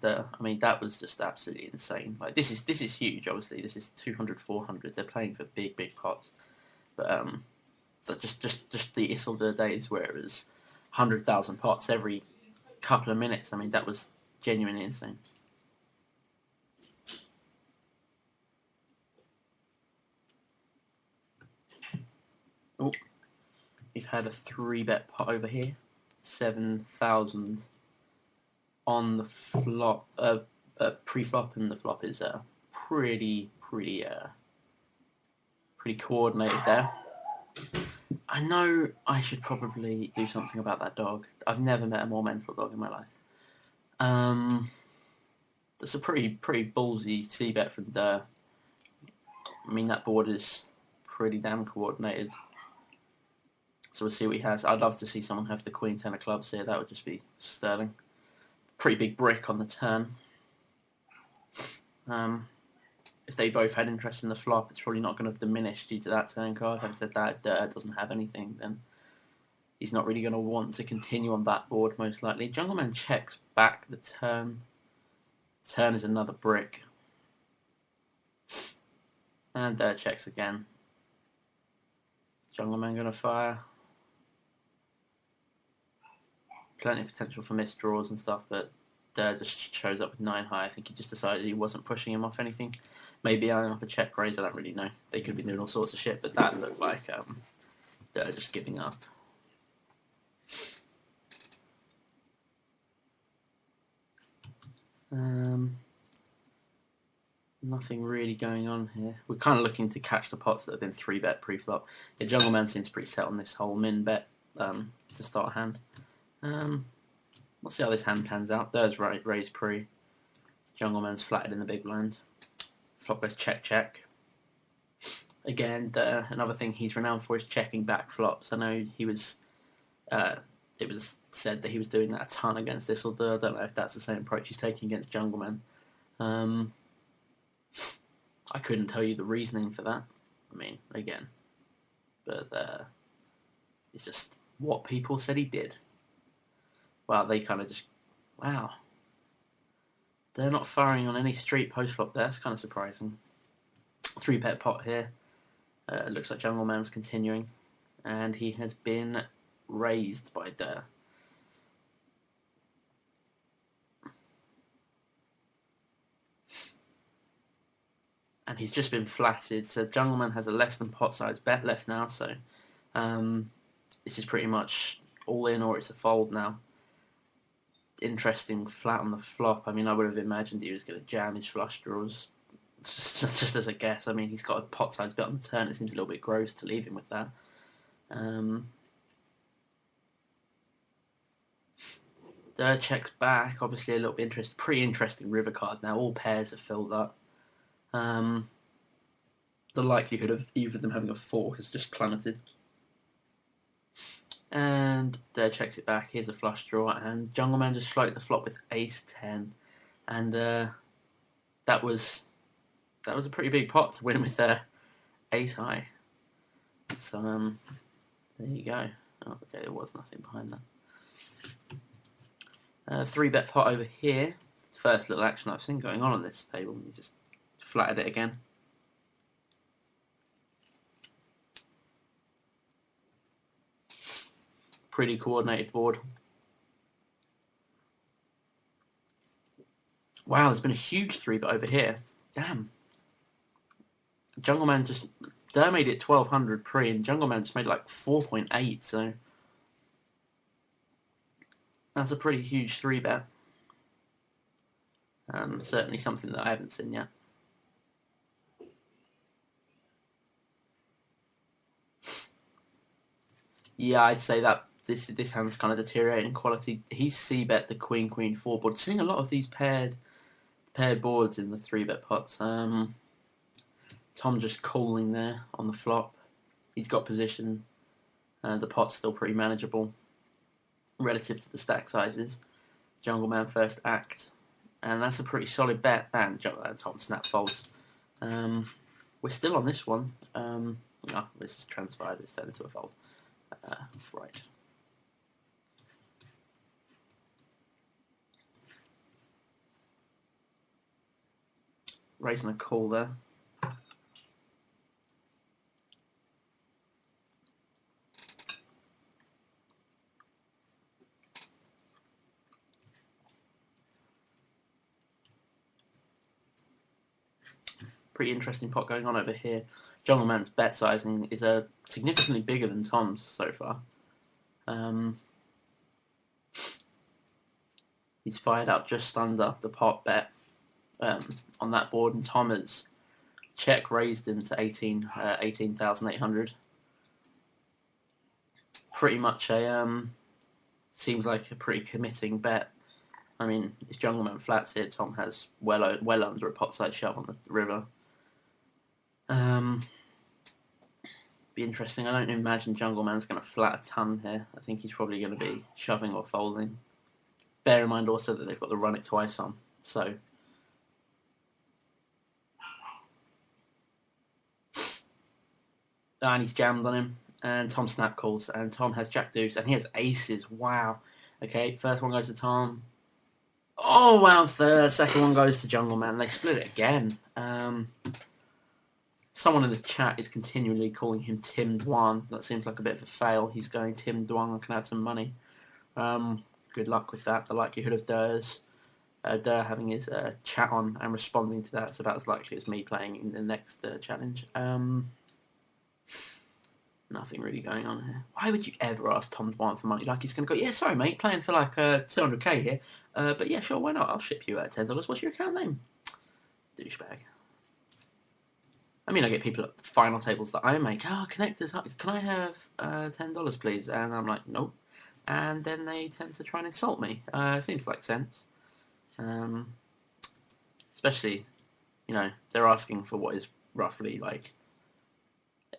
I mean, that was just absolutely insane. Like this is huge. Obviously, this is 200, 400. They're playing for big pots. But just the Isildur days where it was 100,000 pots every couple of minutes. I mean, that was genuinely insane. Oh, we've had a 3-bet pot over here, 7,000 on the flop, pre-flop, and the flop is pretty coordinated there. I know I should probably do something about that dog. I've never met a more mental dog in my life. That's a pretty ballsy c-bet from Durrrr. I mean, that board is pretty damn coordinated. So we'll see what he has. I'd love to see someone have the Queen 10 of clubs here. That would just be sterling. Pretty big brick on the turn. If they both had interest in the flop, it's probably not going to diminish due to that turn card. Having said that, if Durrrr doesn't have anything, then he's not really going to want to continue on that board, most likely. Jungleman checks back the turn. Turn is another brick. And Durrrr checks again. Jungleman going to fire. Plenty of potential for missed draws and stuff, but Durrrr just shows up with 9 high. I think he just decided he wasn't pushing him off anything. Maybe eyeing up a check raise, I don't really know. They could be doing all sorts of shit, but that looked like Durrrr just giving up. Nothing really going on here. We're kind of looking to catch the pots that have been 3-bet pre-flop. Yeah, Jungleman seems pretty set on this whole min bet to start a hand. We'll see how this hand pans out. There's raised pre. Jungleman's flattered in the big blind. Flop goes check. Again, another thing he's renowned for is checking back flops. I know he was. It was said that he was doing that a ton against Isildur. I don't know if that's the same approach he's taking against Jungleman. I couldn't tell you the reasoning for that. I mean, again, but it's just what people said he did. Wow, they kind of just, wow. They're not firing on any street post-flop there. That's kind of surprising. 3-bet pot here. Looks like Jungleman's continuing. And he has been raised by Durrrr. And he's just been flatted. So Jungleman has a less than pot size bet left now. So this is pretty much all in or it's a fold now. Interesting flat on the flop. I mean, I would have imagined he was going to jam his flush draws, just as a guess. I mean, he's got a pot size bet on the turn. It seems a little bit gross to leave him with that. Durrrr checks back. Obviously, a little bit pretty interesting river card now. All pairs are filled up. The likelihood of either of them having a 4 has just plummeted. And Durrrr checks it back. Here's a flush draw, and Jungleman just floated the flop with ace 10, and that was a pretty big pot to win with ace high. So there you go. Oh, okay, there was nothing behind that. 3-bet pot over here. First little action I've seen going on this table. He just flattered it again. Pretty coordinated board. Wow, there's been a huge 3-bet over here. Damn. Jungleman just... Durrrr made it 1,200 pre, and Jungleman just made like 4.8, so... That's a pretty huge 3-bet. Certainly something that I haven't seen yet. Yeah, I'd say that this hand's kind of deteriorating in quality. He's c-bet the Queen 4 board. Seeing a lot of these paired boards in the 3-bet pots. Tom just calling there on the flop. He's got position. The pot's still pretty manageable relative to the stack sizes. Jungleman first act. And that's a pretty solid bet. And Tom snap folds. We're still on this one. This is transpired. It's turned into a fold. Right. raising a call there. Pretty interesting pot going on over here. Jungleman's bet sizing is significantly bigger than Tom's so far. He's fired up just under the pot bet on that board, and Tom has check raised him to 18,800. Pretty much seems like a pretty committing bet. I mean, if Jungleman flats here, Tom has well under a pot size shove on the river. Be interesting. I don't imagine Jungleman's going to flat a ton here. I think he's probably going to be shoving or folding. Bear in mind also that they've got the run it twice on, so and he's jammed on him, and Tom snap calls, and Tom has jack deuce, and he has aces. Wow. Okay, first one goes to Tom. Oh wow, second one goes to Jungleman. They split it again. Someone in the chat is continually calling him Tim Dwan. That seems like a bit of a fail. He's going Tim Dwan. I can add some money. Good luck with that. The likelihood of Durrrr having his chat on and responding to that is about as likely as me playing in the next challenge. Nothing really going on here. Why would you ever ask Tom Dwan for money? Like he's going to go, yeah, sorry, mate, playing for like 200k here. But yeah, sure, why not? I'll ship you $10. What's your account name? Douchebag. I mean, I get people at final tables that I make. Oh, connectors, can I have $10, please? And I'm like, nope. And then they tend to try and insult me. Seems like sense. Especially, you know, they're asking for what is roughly like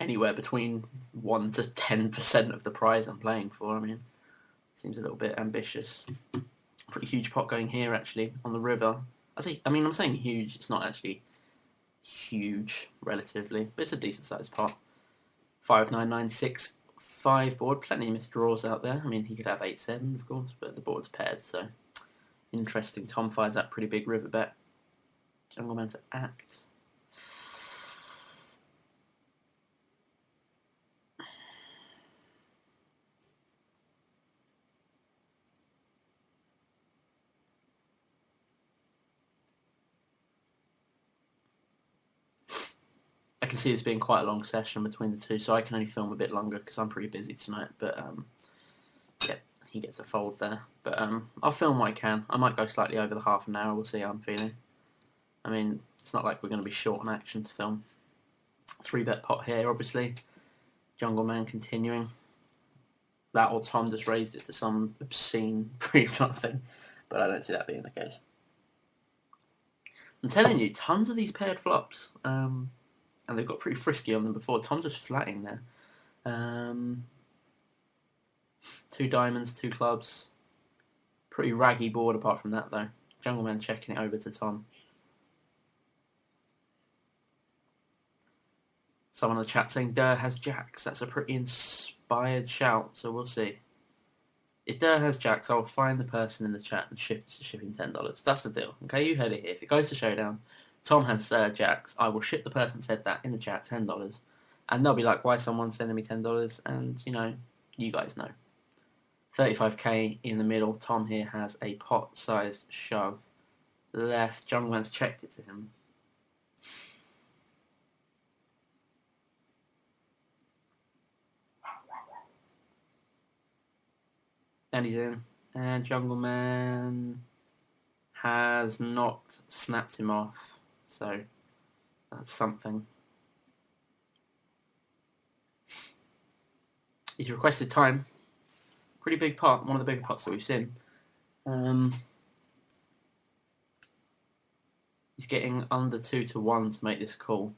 anywhere between 1 to 10% of the prize I'm playing for. I mean, seems a little bit ambitious. Pretty huge pot going here, actually, on the river. I'm saying huge. It's not actually huge, relatively, but it's a decent-sized pot. 5-9-9-6-5 board. Plenty of missed draws out there. I mean, he could have 8-7, of course, but the board's paired, so interesting. Tom fires that pretty big river bet. Jungleman to act. I can see this being quite a long session between the two, so I can only film a bit longer because I'm pretty busy tonight. But yeah, he gets a fold there. But I'll film what I can. I might go slightly over the half an hour. We'll see how I'm feeling. I mean, it's not like we're going to be short on action to film. 3-bet pot here, obviously. Jungleman continuing. That or Tom just raised it to some obscene pre-flop thing, but I don't see that being the case. I'm telling you, tons of these paired flops. And they've got pretty frisky on them before. Tom just flatting there. 2 diamonds, 2 clubs. Pretty raggy board apart from that, though. Jungleman checking it over to Tom. Someone in the chat saying Durrrr has jacks. That's a pretty inspired shout, so we'll see. If Durrrr has jacks, I'll find the person in the chat and ship him $10. That's the deal. Okay, you heard it here. If it goes to showdown, Tom has jacks. I will ship the person who said that in the chat $10, and they'll be like, "Why is someone sending me $10?" And you know, you guys know. 35k in the middle. Tom here has a pot-sized shove left. Jungleman's checked it to him. And he's in. And Jungleman has not snapped him off. So that's something. He's requested time. Pretty big pot. One of the bigger pots that we've seen. He's getting under 2 to 1 to make this call.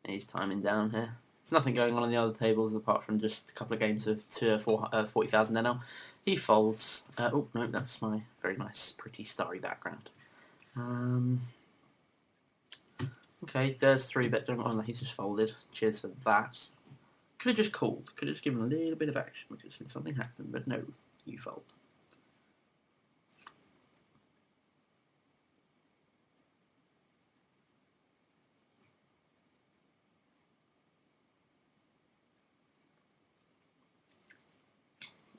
He's timing down here. There's nothing going on the other tables apart from just a couple of games of 40,000 NL. He folds. Oh, no, that's my very nice, pretty starry background. Okay, there's 3-bet. Oh, he's just folded. Cheers for that. Could have just called. Could have just given a little bit of action because something happened, but no, You fold.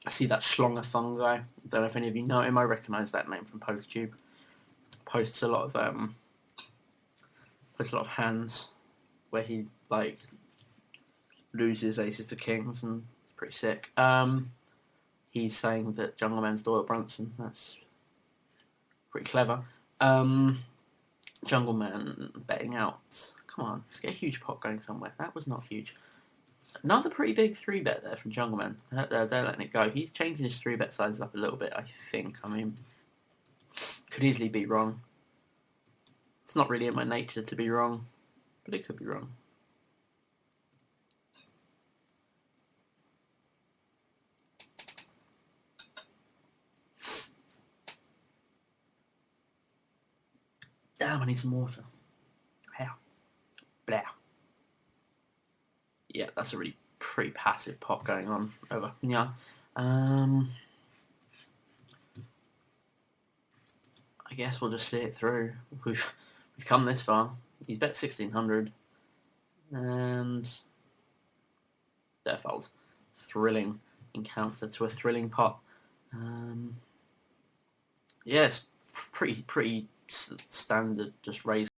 I see that Schlonger Thong guy. I don't know if any of you know him. I recognise that name from PokerTube. Posts a lot of hands where he like loses aces to kings, and it's pretty sick. He's saying that Jungleman's Doyle Brunson. That's pretty clever. Jungleman betting out. Come on, let's get a huge pot going somewhere. That was not huge. Another pretty big 3-bet there from Jungleman. They're letting it go. He's changing his 3-bet sizes up a little bit, I think. I mean, could easily be wrong. It's not really in my nature to be wrong, but it could be wrong. Damn, I need some water. How? Blah. Yeah, that's a really pretty passive pot going on over. Yeah. I guess we'll just see it through. We've come this far. He's bet 1,600, and there folds. Thrilling encounter to a thrilling pot. Yeah, it's pretty standard. Just raise